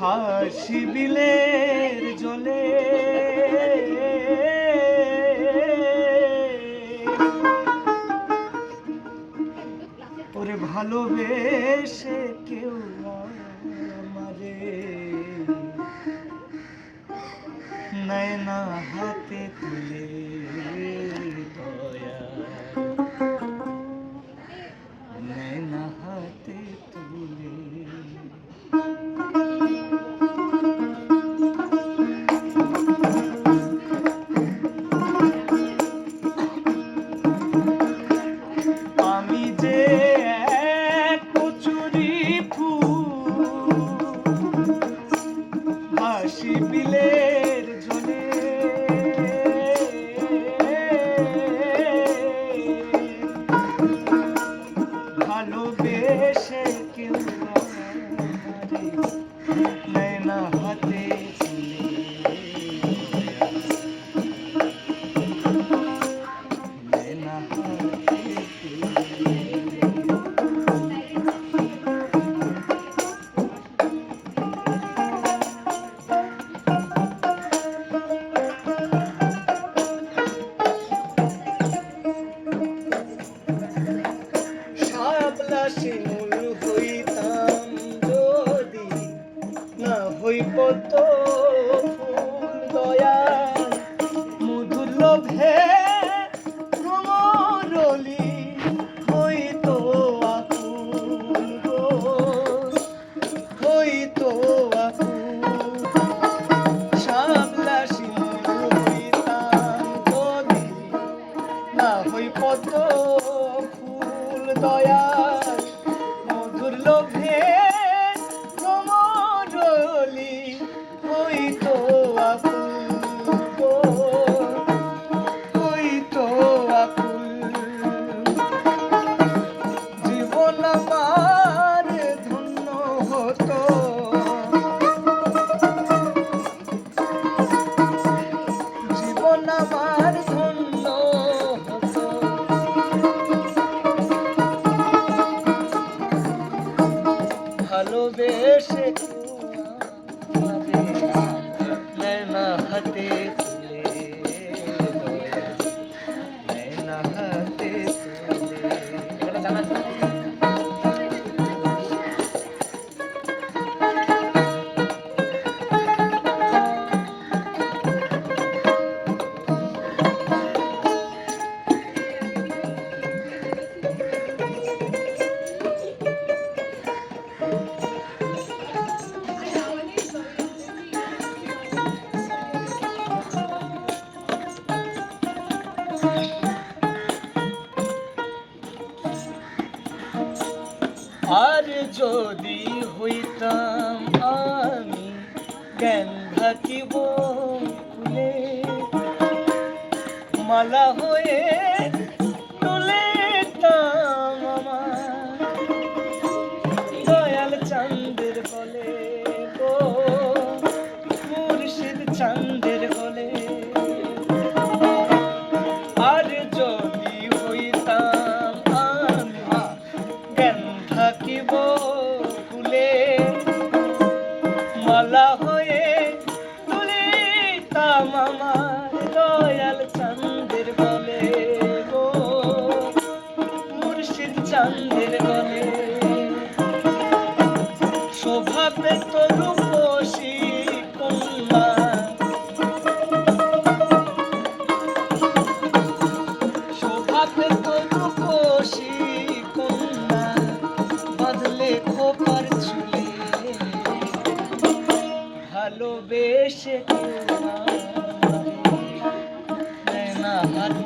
হাসি বিলের জলে ওরে ভালোবেসে কেউ আমারে নেয় না হাতে তুলে দয়া নেয় না হাতে তুলে। আমি যে এক কচুরি ফুল হাসি বিলের জলে ভালোবেসে কেউ আমারে নেয় না হাতে তুলে নেয় না হাতে তুলে। শাপলা শিমুল হইতাম যদি না হই পদ্ম ফুল দয়াল মধুর লোভে ভ্রমরলি হইতো আকুল গো হইতো আকুল। শাপলা শিমুল হইতাম যদি না হই পদ্ম ফুল দয়াল মধুর লোভে ভ্রমরলি হইতো আকুল গো হইতো আকুল। জীবন আমার ধন্য হতো জীবন আমার ধন্য হতো ভালোবেসে আমারে নেয় না হাতে তুলে দয়া নেয় না হাতে তুলে। আর যদি হইতাম আমি জ্ঞান থাকিব ফুলে মালা হয়ে তুলেতাম আমার দয়াল চাঁদের বলে গো মুর্শিদ চাঁদের বলে। আর যদি হইতাম আমি জ্ঞান থাকিব ফুলে মালা হয়ে তুলিতাম আমার দয়াল চাঁদের বলে গো মুর্শিদ চাঁদের বলে। শোভা পেত রূপসী কন্যা শোভা পেত রূপসী কন্যা বাঁধলে খোপার চুলে ভালোবেসে কেউ আমারে নেয় না হাতে